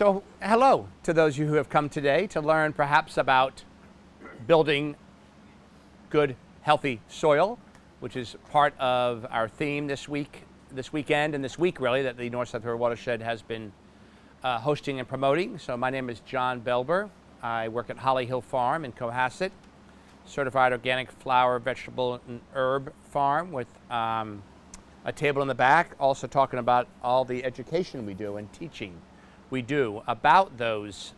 So hello to those of you who have come today to learn perhaps about building good, healthy soil, which is part of our theme this weekend, and this week really, that the North-South River Watershed has been hosting and promoting. So my name is John Belber. I work at Holly Hill Farm in Cohasset, certified organic flower, vegetable, and herb farm with a table in the back, also talking about all the education we do and teaching we do about those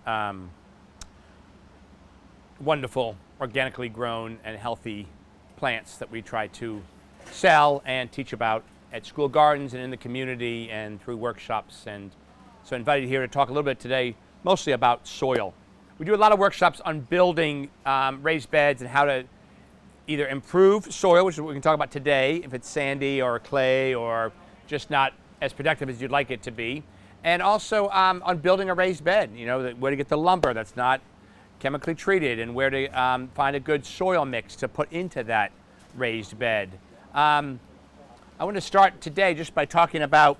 wonderful, organically grown and healthy plants that we try to sell and teach about at school gardens and in the community and through workshops. And so invited here to talk a little bit today, mostly about soil. We do a lot of workshops on building raised beds and how to either improve soil, which is what we can talk about today, if it's sandy or clay or just not as productive as you'd like it to be. And also on building a raised bed, you know, where to get the lumber that's not chemically treated and where to find a good soil mix to put into that raised bed. I want to start today just by talking about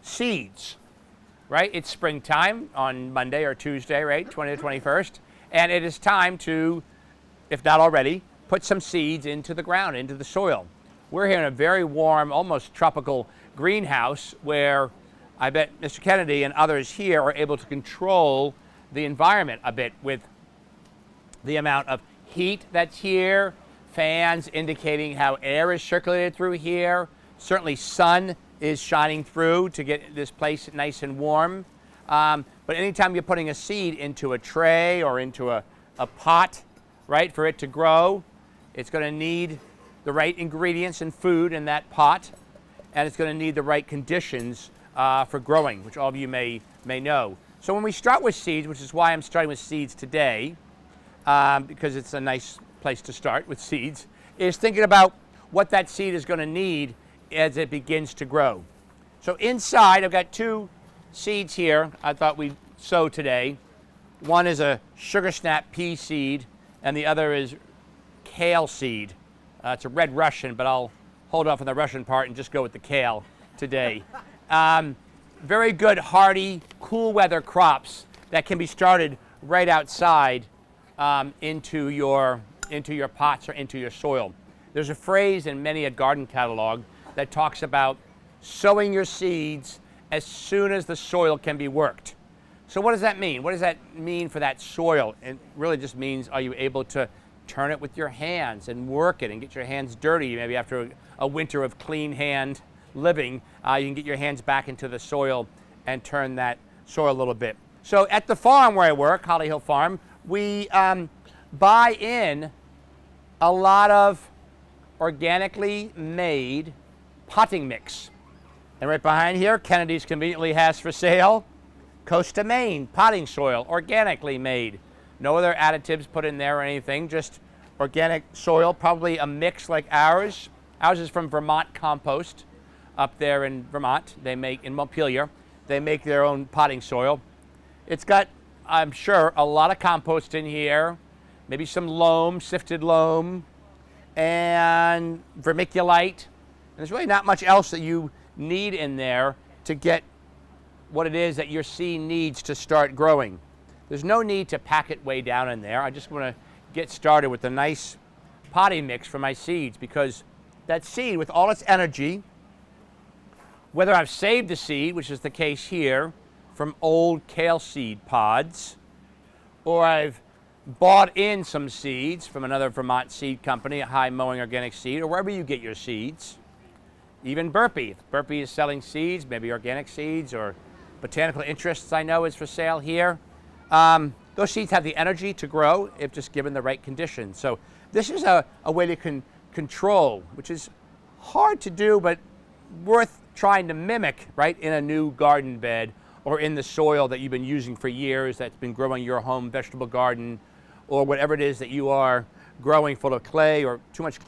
seeds, right? It's springtime on Monday or Tuesday, right? 20th to 21st. And it is time to, if not already, put some seeds into the ground, into the soil. We're here in a very warm, almost tropical greenhouse where I bet Mr. Kennedy and others here are able to control the environment a bit with the amount of heat that's here, fans indicating how air is circulated through here. Certainly sun is shining through to get this place nice and warm. But anytime you're putting a seed into a tray or into a pot, right, for it to grow, it's going to need the right ingredients and food in that pot, and it's going to need the right conditions for growing, which all of you may know. So when we start with seeds, which is why I'm starting with seeds today, because it's a nice place to start with seeds, is thinking about what that seed is going to need as it begins to grow. So inside, I've got two seeds here I thought we'd sow today. One is a sugar snap pea seed, and the other is kale seed. It's a red Russian, but I'll hold off on the Russian part and just go with the kale today. Very good, hardy, cool weather crops that can be started right outside into your pots or into your soil. There's a phrase in many a garden catalog that talks about sowing your seeds as soon as the soil can be worked. So what does that mean? What does that mean for that soil? It really just means, are you able to turn it with your hands and work it and get your hands dirty? Maybe after a winter of clean hand living, you can get your hands back into the soil and turn that soil a little bit. So at the farm where I work, Holly Hill Farm, we buy in a lot of organically made potting mix. And right behind here, Kennedy's conveniently has for sale Coast to Maine potting soil, organically made. No other additives put in there or anything, just organic soil, probably a mix like ours. Ours is from Vermont Compost up there in Vermont. They make, in Montpelier, they make their own potting soil. It's got, I'm sure, a lot of compost in here, maybe some loam, sifted loam, and vermiculite. And there's really not much else that you need in there to get what it is that your seed needs to start growing. There's no need to pack it way down in there. I just want to get started with a nice potting mix for my seeds, because that seed, with all its energy, whether I've saved the seed, which is the case here, from old kale seed pods, or I've bought in some seeds from another Vermont seed company, a high mowing organic seed, or wherever you get your seeds, even Burpee. If Burpee is selling seeds, maybe organic seeds, or Botanical Interests I know is for sale here. Those seeds have the energy to grow if just given the right conditions. So this is a way to control, which is hard to do, but worth trying to mimic, right, in a new garden bed or in the soil that you've been using for years that's been growing your home vegetable garden, or whatever it is that you are growing full of clay or too much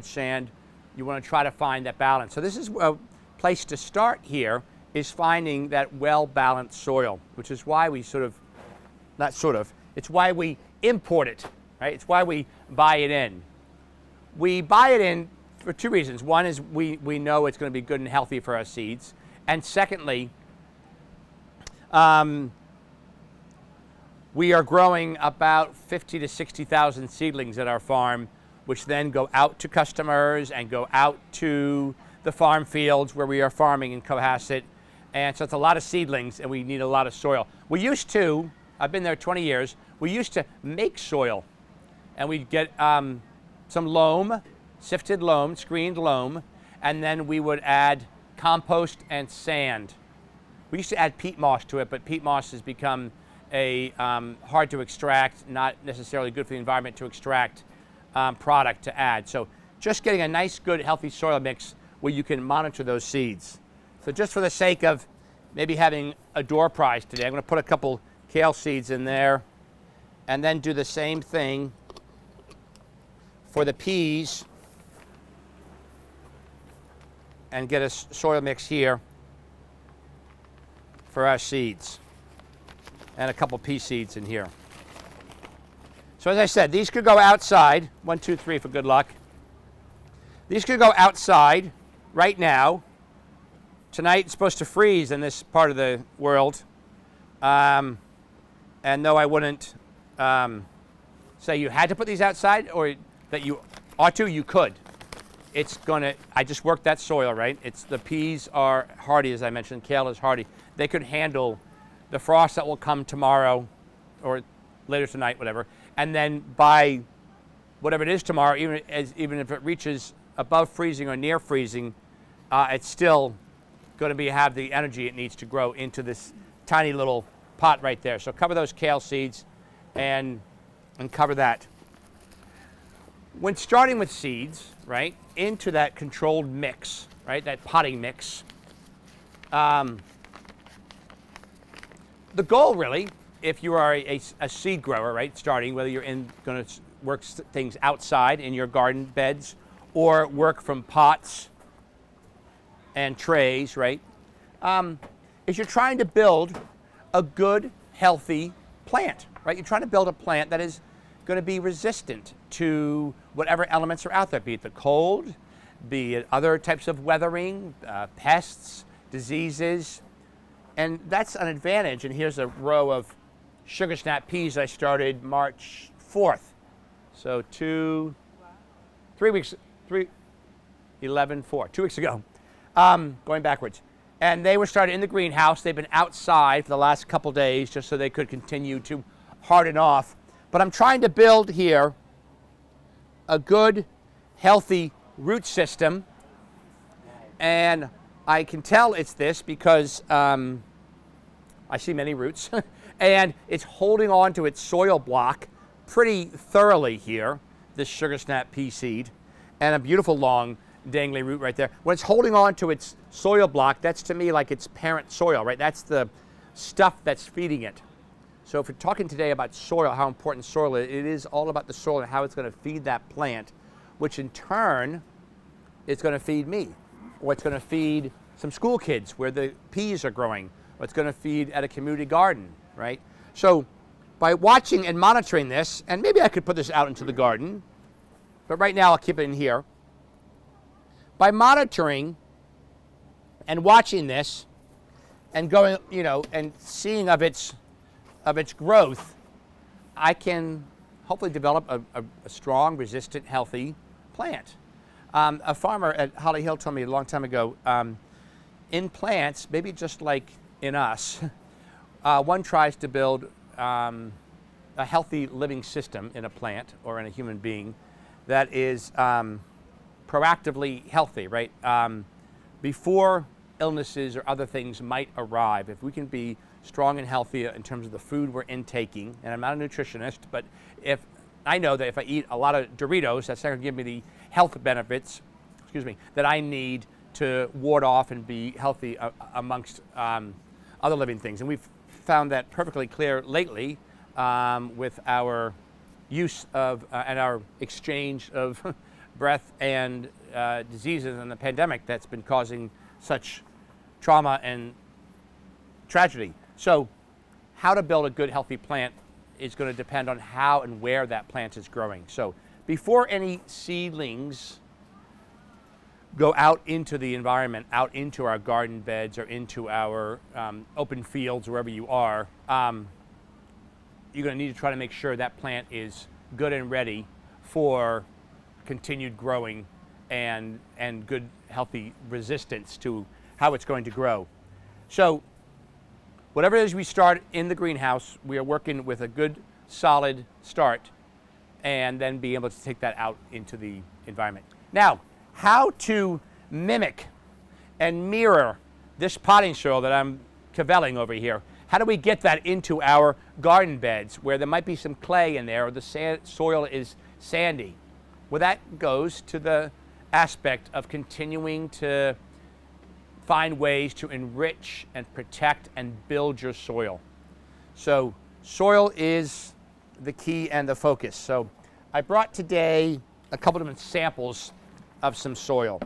sand. You want to try to find that balance. So this is a place to start here, is finding that well-balanced soil, which is why we it's why we import it, right? It's why we buy it in. We buy it in for two reasons. One is we know it's going to be good and healthy for our seeds. And secondly, We are growing about 50 to 60,000 seedlings at our farm, which then go out to customers and go out to the farm fields where we are farming in Cohasset. And so it's a lot of seedlings, and we need a lot of soil. We used to, I've been there 20 years, we used to make soil. And we'd get some loam, sifted loam, screened loam, and then we would add compost and sand. We used to add peat moss to it, but peat moss has become a hard to extract, not necessarily good for the environment to extract product to add. So just getting a nice, good, healthy soil mix where you can monitor those seeds. So just for the sake of maybe having a door prize today, I'm going to put a couple kale seeds in there and then do the same thing for the peas and get a soil mix here for our seeds and a couple pea seeds in here. So as I said, these could go outside. 1, 2, 3 for good luck. These could go outside right now. Tonight it's supposed to freeze in this part of the world. And though I wouldn't say you had to put these outside or that you ought to, you could. It's gonna, I just worked that soil, right? The peas are hardy, as I mentioned, kale is hardy. They could handle the frost that will come tomorrow or later tonight, whatever. And then by whatever it is tomorrow, even if it reaches above freezing or near freezing, it's still going to have the energy it needs to grow into this tiny little pot right there. So cover those kale seeds and cover that. When starting with seeds, right, into that controlled mix, right, that potting mix, the goal really, if you are a seed grower, right, starting, whether you're going to work things outside in your garden beds or work from pots and trays, right, is you're trying to build a good, healthy plant, right? You're trying to build a plant that is going to be resistant to whatever elements are out there, be it the cold, be it other types of weathering, pests, diseases, and that's an advantage. And here's a row of sugar snap peas I started March 4th. So 2 weeks ago, going backwards. And they were started in the greenhouse. They've been outside for the last couple days just so they could continue to harden off. But I'm trying to build here a good, healthy root system. And I can tell it's this because I see many roots. And it's holding on to its soil block pretty thoroughly here, this sugar snap pea seed. And a beautiful long dangly root right there. When it's holding on to its soil block, that's to me like its parent soil, right? That's the stuff that's feeding it. So if we're talking today about soil, how important soil is, it is all about the soil and how it's going to feed that plant, which in turn is going to feed me, or it's going to feed some school kids where the peas are growing, or it's going to feed at a community garden, right? So by watching and monitoring this, and maybe I could put this out into the garden, but right now I'll keep it in here. By monitoring and watching this and going, and seeing of its growth, I can hopefully develop a strong, resistant, healthy plant. A farmer at Holly Hill told me a long time ago, in plants, maybe just like in us, one tries to build a healthy living system in a plant or in a human being that is proactively healthy, right? Before illnesses or other things might arrive, if we can be strong and healthy in terms of the food we're intaking, and I'm not a nutritionist, but if I know that if I eat a lot of Doritos, that's not going to give me the health benefits, that I need to ward off and be healthy amongst other living things. And we've found that perfectly clear lately with our use of and our exchange of breath and diseases and the pandemic that's been causing such trauma and tragedy. So how to build a good, healthy plant is going to depend on how and where that plant is growing. So before any seedlings go out into the environment, out into our garden beds or into our open fields, wherever you are, you're going to need to try to make sure that plant is good and ready for continued growing and good, healthy resistance to how it's going to grow. So whatever it is we start in the greenhouse, we are working with a good, solid start and then be able to take that out into the environment. Now, how to mimic and mirror this potting soil that I'm cavelling over here. How do we get that into our garden beds where there might be some clay in there or the soil is sandy? Well, that goes to the aspect of continuing to find ways to enrich and protect and build your soil. So soil is the key and the focus. So I brought today a couple of different samples of some soil.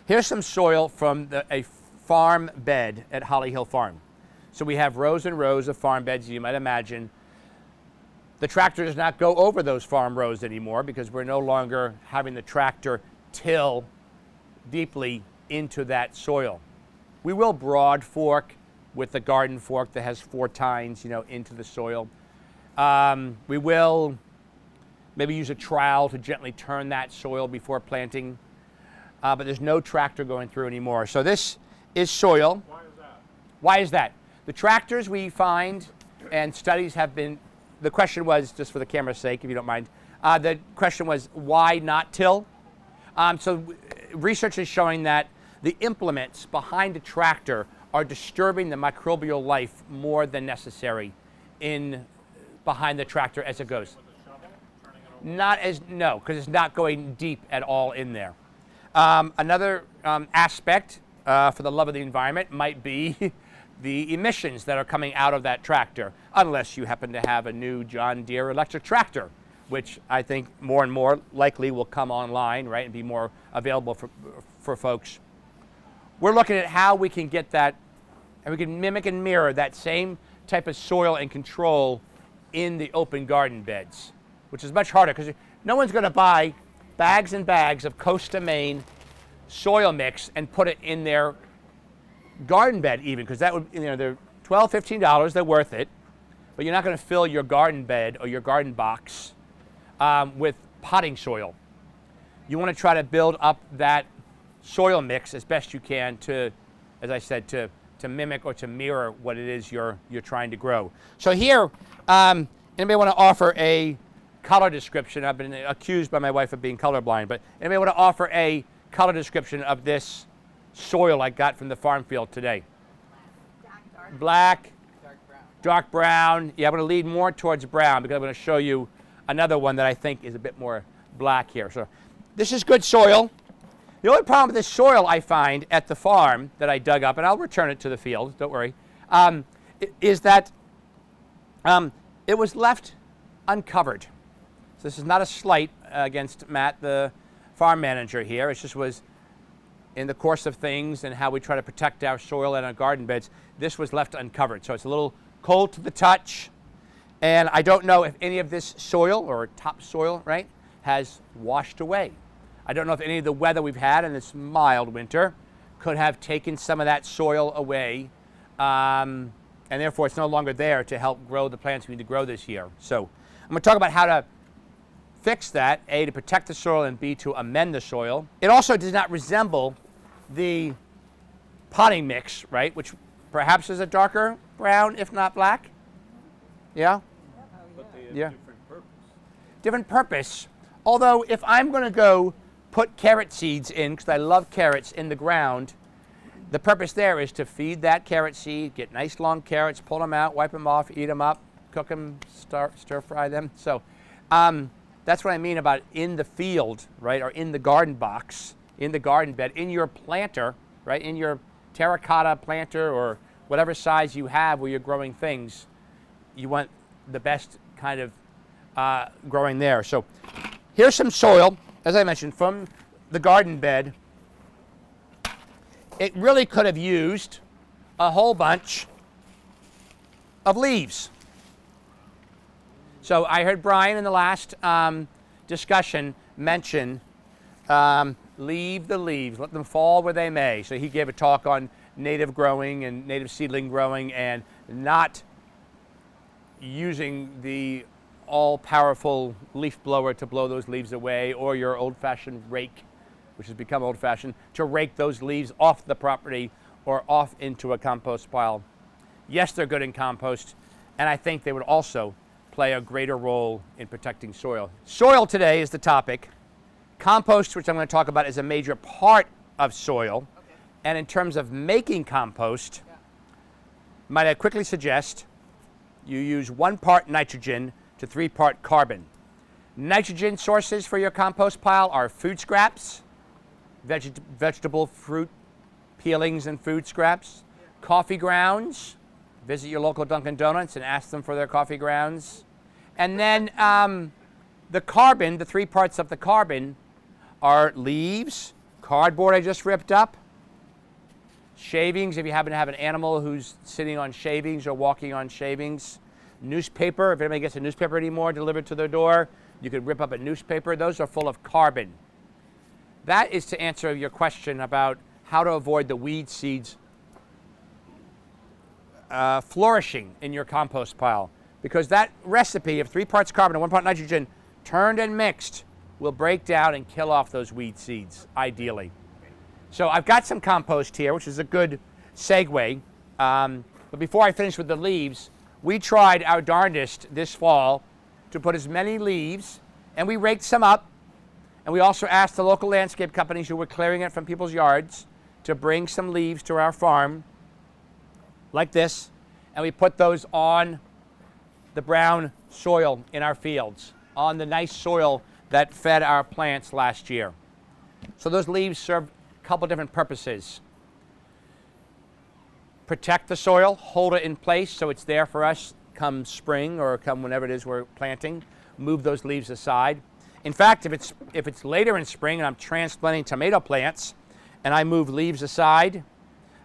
Here's some soil from a farm bed at Holly Hill Farm. So we have rows and rows of farm beds, you might imagine. The tractor does not go over those farm rows anymore because we're no longer having the tractor till deeply into that soil. We will broad fork with the garden fork that has 4 tines, into the soil. We will maybe use a trowel to gently turn that soil before planting, but there's no tractor going through anymore. So this is soil. Why is that? Why is that? The tractors we find, and studies have been, the question was, just for the camera's sake, if you don't mind, the question was, why not till? So research is showing that the implements behind a tractor are disturbing the microbial life more than necessary behind the tractor as it goes. With a shovel, turning it over? No, because it's not going deep at all in there. Another aspect for the love of the environment might be the emissions that are coming out of that tractor, unless you happen to have a new John Deere electric tractor, which I think more and more likely will come online, right, and be more available for folks. We're looking at how we can get that, and we can mimic and mirror that same type of soil and control in the open garden beds, which is much harder because no one's going to buy bags and bags of Costa Maine soil mix and put it in their garden bed even, because that would, they're $12, $15, they're worth it, but you're not going to fill your garden bed or your garden box with potting soil. You want to try to build up that soil mix as best you can to, as I said, to mimic or to mirror what it is you're trying to grow. So here, anybody want to offer a color description? I've been accused by my wife of being colorblind, but anybody want to offer a color description of this soil I got from the farm field today? Black, dark brown. Yeah, I'm going to lead more towards brown because I'm going to show you another one that I think is a bit more black here. So this is good soil. The only problem with this soil I find at the farm that I dug up, and I'll return it to the field, don't worry, is that it was left uncovered. So this is not a slight against Matt, the farm manager here. It just was in the course of things and how we try to protect our soil and our garden beds, this was left uncovered. So it's a little cold to the touch. And I don't know if any of this soil or topsoil, right, has washed away. I don't know if any of the weather we've had in this mild winter could have taken some of that soil away. And therefore it's no longer there to help grow the plants we need to grow this year. So I'm going to talk about how to fix that, A, to protect the soil, and B, to amend the soil. It also does not resemble the potting mix, right, which perhaps is a darker brown, if not black. Yeah? But they have Yeah. different purpose. Different purpose. Although if I'm going to go put carrot seeds in, because I love carrots, in the ground, the purpose there is to feed that carrot seed, get nice long carrots, pull them out, wipe them off, eat them up, cook them, stir fry them. So that's what I mean about in the field, right, or in the garden box, in the garden bed, in your planter, right, in your terracotta planter or whatever size you have where you're growing things. You want the best kind of growing there. So here's some soil, as I mentioned, from the garden bed. It really could have used a whole bunch of leaves. So I heard Brian in the last discussion mention Leave the leaves, let them fall where they may. So he gave a talk on native growing and native seedling growing and not using the all-powerful leaf blower to blow those leaves away, or your old-fashioned rake, which has become old-fashioned, to rake those leaves off the property or off into a compost pile. Yes, they're good in compost, and I think they would also play a greater role in protecting soil. Soil today is the topic. Compost, which I'm going to talk about, is a major part of soil. Okay. And in terms of making compost, might I quickly suggest you use 1 part nitrogen to 3 part carbon. Nitrogen sources for your compost pile are food scraps, vegetable, fruit peelings and food scraps, coffee grounds. Visit your local Dunkin' Donuts and ask them for their coffee grounds. And then the carbon, the 3 parts of the carbon, are leaves, cardboard I just ripped up, shavings if you happen to have an animal who's sitting on shavings or walking on shavings, newspaper, if anybody gets a newspaper anymore delivered to their door, you could rip up a newspaper. Those are full of carbon. That is to answer your question about how to avoid the weed seeds flourishing in your compost pile. Because that recipe of 3 parts carbon and 1 part nitrogen turned and mixed will break down and kill off those weed seeds, ideally. So I've got some compost here, which is a good segue. But before I finish with the leaves, we tried our darndest this fall to put as many leaves, and we raked some up, and we also asked the local landscape companies who were clearing it from people's yards to bring some leaves to our farm, like this, and we put those on the brown soil in our fields, on the nice soil that fed our plants last year. So those leaves serve a couple different purposes. Protect the soil, hold it in place so it's there for us come spring or come whenever it is we're planting. Move those leaves aside. In fact, if it's later in spring and I'm transplanting tomato plants and I move leaves aside,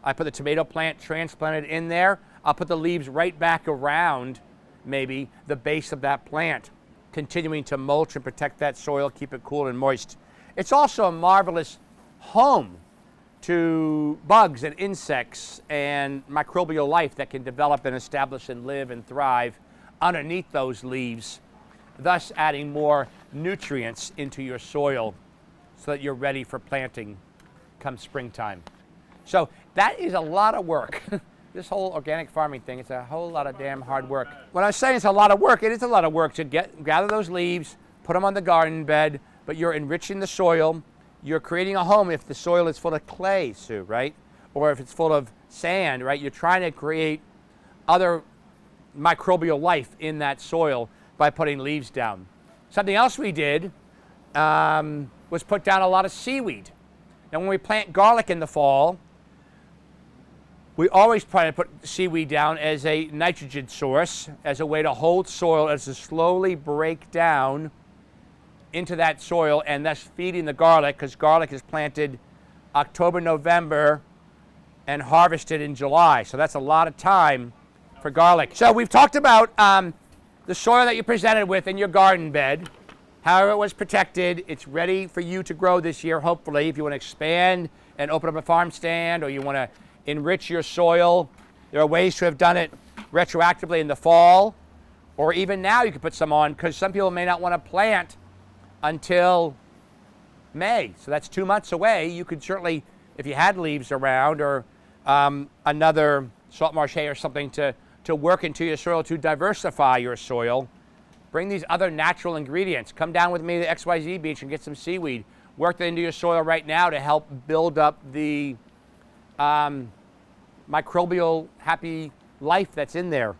I put the tomato plant transplanted in there, I'll put the leaves right back around maybe the base of that plant, continuing to mulch and protect that soil, keep it cool and moist. It's also a marvelous home to bugs and insects and microbial life that can develop and establish and live and thrive underneath those leaves, thus adding more nutrients into your soil so that you're ready for planting come springtime. So that is a lot of work. This whole organic farming thing, it's a whole lot of damn hard work. When I say it's a lot of work, it is a lot of work to gather those leaves, put them on the garden bed, but you're enriching the soil. You're creating a home if the soil is full of clay, Sue, right? Or if it's full of sand, right? You're trying to create other microbial life in that soil by putting leaves down. Something else we did was put down a lot of seaweed. Now, when we plant garlic in the fall, we always try to put seaweed down as a nitrogen source, as a way to hold soil, as to slowly break down into that soil and thus feeding the garlic, because garlic is planted October, November, and harvested in July. So that's a lot of time for garlic. So we've talked about the soil that you presented with in your garden bed, how it was protected. It's ready for you to grow this year, hopefully, if you want to expand and open up a farm stand or you want to enrich your soil. There are ways to have done it retroactively in the fall, or even now you could put some on, because some people may not want to plant until May. So that's 2 months away. You could certainly, if you had leaves around or another salt marsh hay or something to work into your soil to diversify your soil, bring these other natural ingredients. Come down with me to the XYZ beach and get some seaweed. Work that into your soil right now to help build up the microbial happy life that's in there.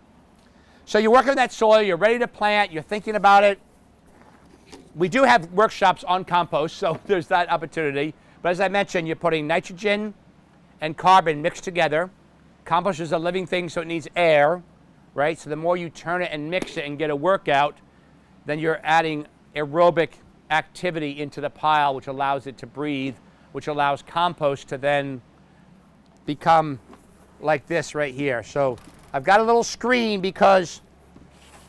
So you're working with that soil, you're ready to plant, you're thinking about it. We do have workshops on compost, so there's that opportunity. But as I mentioned, you're putting nitrogen and carbon mixed together. Compost is a living thing, so it needs air, right? So the more you turn it and mix it and get a workout, then you're adding aerobic activity into the pile, which allows it to breathe, which allows compost to then become like this right here. So I've got a little screen because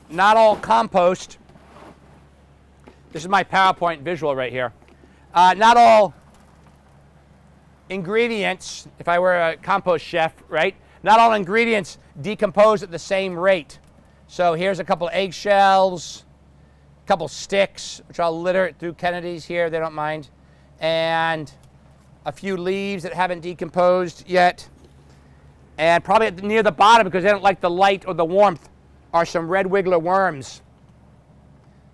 not all compost, this is my PowerPoint visual right here. Not all ingredients, if I were a compost chef, right? Not all ingredients decompose at the same rate. So here's a couple eggshells, a couple sticks, which I'll litter through Kennedy's here, they don't mind, and a few leaves that haven't decomposed yet. And probably near the bottom, because they don't like the light or the warmth, are some red wiggler worms.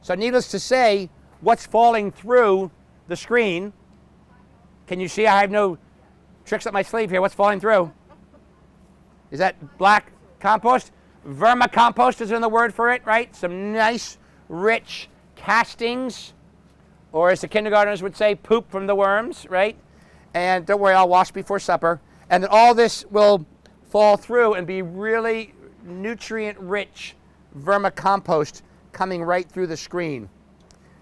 So needless to say, what's falling through the screen, can you see I have no tricks up my sleeve here? What's falling through? Is that black compost? Vermicompost is in the word for it, right? Some nice, rich castings, or as the kindergartners would say, poop from the worms, right? And don't worry, I'll wash before supper. And then all this will fall through and be really nutrient-rich vermicompost coming right through the screen.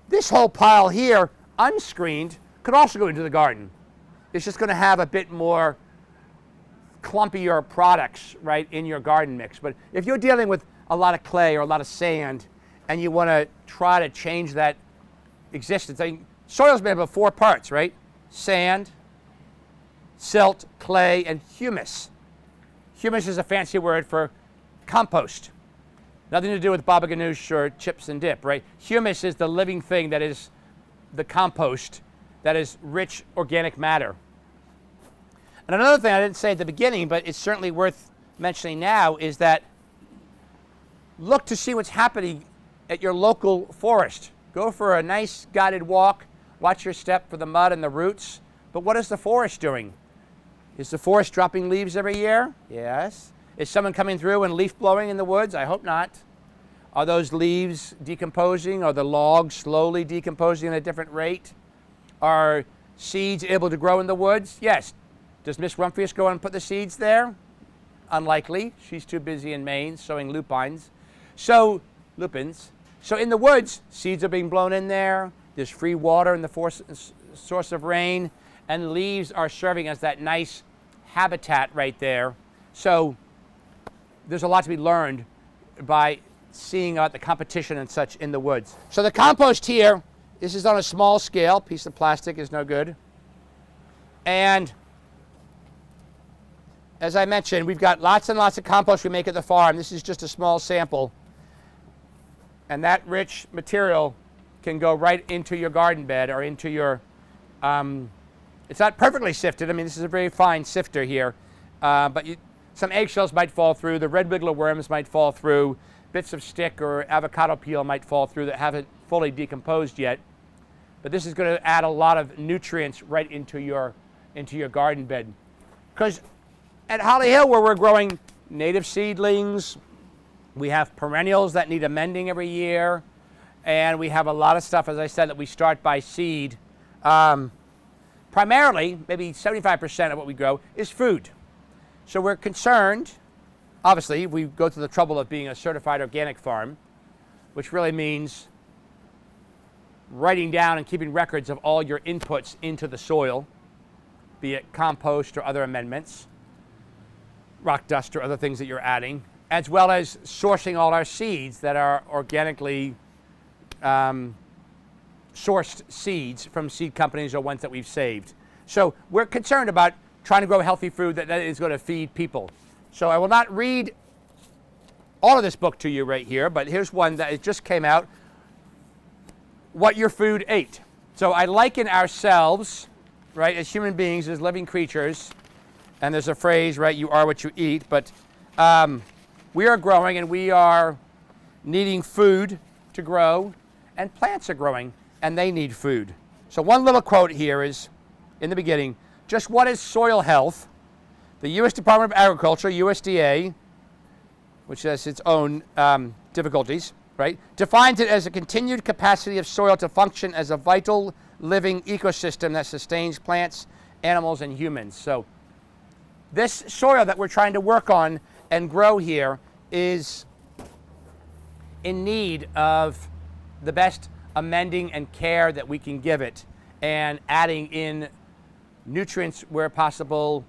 This whole pile here, unscreened, could also go into the garden. It's just going to have a bit more clumpier products, right, in your garden mix. But if you're dealing with a lot of clay or a lot of sand and you want to try to change that existence, I mean, soil's made up of 4 parts, right? Sand, silt, clay, and humus. Humus is a fancy word for compost. Nothing to do with baba ganoush or chips and dip, right? Humus is the living thing that is the compost, that is rich organic matter. And another thing I didn't say at the beginning, but it's certainly worth mentioning now, is that look to see what's happening at your local forest. Go for a nice guided walk, watch your step for the mud and the roots. But what is the forest doing? Is the forest dropping leaves every year? Yes. Is someone coming through and leaf blowing in the woods? I hope not. Are those leaves decomposing? Are the logs slowly decomposing at a different rate? Are seeds able to grow in the woods? Yes. Does Miss Rumphius go and put the seeds there? Unlikely. She's too busy in Maine sowing lupines. Lupins. So in the woods, seeds are being blown in there. There's free water in the source of rain. And leaves are serving as that nice habitat right there. So there's a lot to be learned by seeing the competition and such in the woods. So the compost here, this is on a small scale. Piece of plastic is no good. And as I mentioned, we've got lots and lots of compost we make at the farm. This is just a small sample. And that rich material can go right into your garden bed or into your, it's not perfectly sifted. I mean, this is a very fine sifter here. But some eggshells might fall through. The red wiggler worms might fall through. Bits of stick or avocado peel might fall through that haven't fully decomposed yet. But this is going to add a lot of nutrients right into your garden bed. Because at Holly Hill, where we're growing native seedlings, we have perennials that need amending every year, and we have a lot of stuff, as I said, that we start by seed. Primarily, maybe 75% of what we grow is food. So we're concerned, obviously, we go through the trouble of being a certified organic farm, which really means writing down and keeping records of all your inputs into the soil, be it compost or other amendments, rock dust or other things that you're adding, as well as sourcing all our seeds that are organically sourced seeds from seed companies or ones that we've saved. So we're concerned about trying to grow healthy food that is going to feed people. So I will not read all of this book to you right here, but here's one that just came out, What Your Food Ate. So I liken ourselves, right, as human beings, as living creatures, and there's a phrase, right, you are what you eat, but we are growing and we are needing food to grow, and plants are growing and they need food. So one little quote here is, in the beginning, just what is soil health? The U.S. Department of Agriculture, USDA, which has its own difficulties, right, defines it as a continued capacity of soil to function as a vital living ecosystem that sustains plants, animals, and humans. So this soil that we're trying to work on and grow here is in need of the best amending and care that we can give it, and adding in nutrients where possible,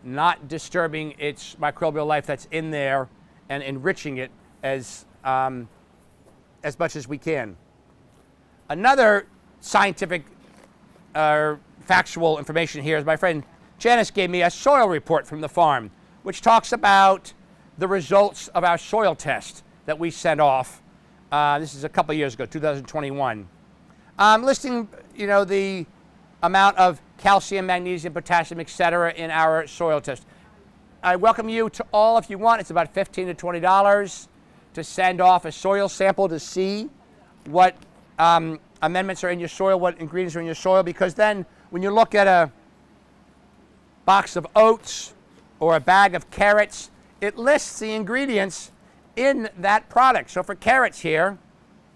not disturbing its microbial life that's in there, and enriching it as much as we can. Another scientific factual information here is my friend Janice gave me a soil report from the farm, which talks about the results of our soil test that we sent off. This is a couple of years ago, 2021. Listing, the amount of calcium, magnesium, potassium, etc. in our soil test. I welcome you to all, if you want. It's about $15 to $20 to send off a soil sample to see what amendments are in your soil, what ingredients are in your soil, because then when you look at a box of oats or a bag of carrots, it lists the ingredients in that product. So for carrots here,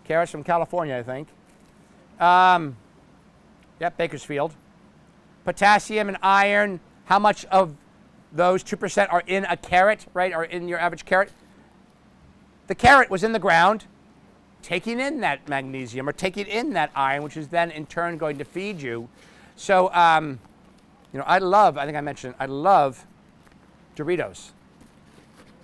carrots from California, I think. Yep, Bakersfield. Potassium and iron, how much of those 2% are in a carrot, right, or in your average carrot? The carrot was in the ground, taking in that magnesium or taking in that iron, which is then in turn going to feed you. So, I think I mentioned, I love Doritos.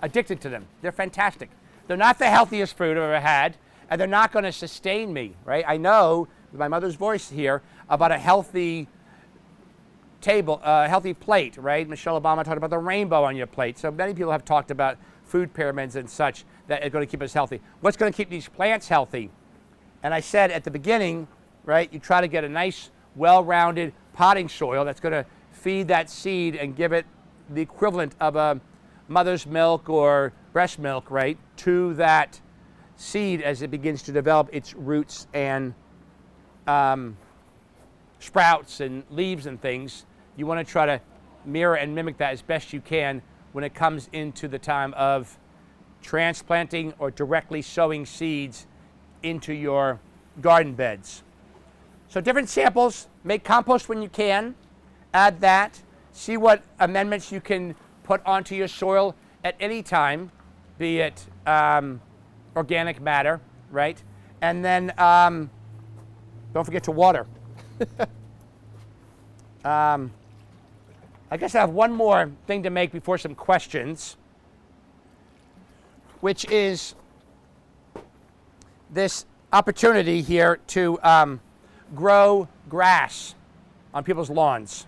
Addicted to them. They're fantastic. They're not the healthiest food I've ever had, and they're not going to sustain me, right? I know, with my mother's voice here, about a healthy table, healthy plate, right? Michelle Obama talked about the rainbow on your plate. So many people have talked about food pyramids and such that are going to keep us healthy. What's going to keep these plants healthy? And I said at the beginning, right, you try to get a nice, well-rounded potting soil that's going to feed that seed and give it the equivalent of a mother's milk or breast milk, right, to that seed as it begins to develop its roots and sprouts and leaves and things. You want to try to mirror and mimic that as best you can when it comes into the time of transplanting or directly sowing seeds into your garden beds. So different samples, make compost when you can, add that, see what amendments you can put onto your soil at any time, be it organic matter, right? And then don't forget to water. I guess I have one more thing to make before some questions, which is this opportunity here to grow grass on people's lawns.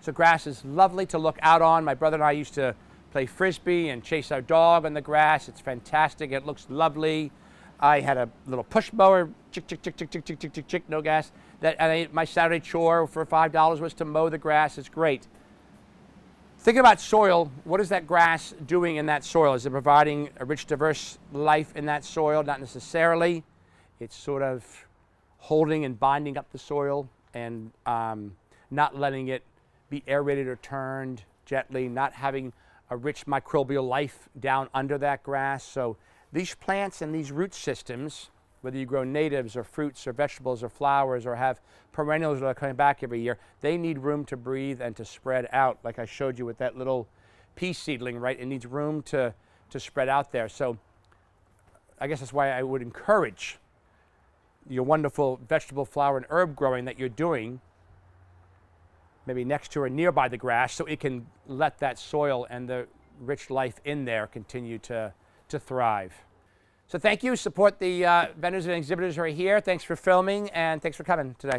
So grass is lovely to look out on. My brother and I used to play frisbee and chase our dog on the grass. It's fantastic. It looks lovely. I had a little push mower, chick, chick, chick, chick, chick, chick, chick, chick, chick, no gas. My Saturday chore for $5 was to mow the grass. It's great. Thinking about soil, what is that grass doing in that soil? Is it providing a rich, diverse life in that soil? Not necessarily. It's sort of holding and binding up the soil and not letting it be aerated or turned gently, not having a rich microbial life down under that grass. So these plants and these root systems, whether you grow natives or fruits or vegetables or flowers or have perennials that are coming back every year, they need room to breathe and to spread out, like I showed you with that little pea seedling, right? It needs room to spread out there. So I guess that's why I would encourage your wonderful vegetable, flower, and herb growing that you're doing, maybe next to or nearby the grass, so it can let that soil and the rich life in there continue to thrive. So thank you. Support the vendors and exhibitors who are here. Thanks for filming, and thanks for coming today.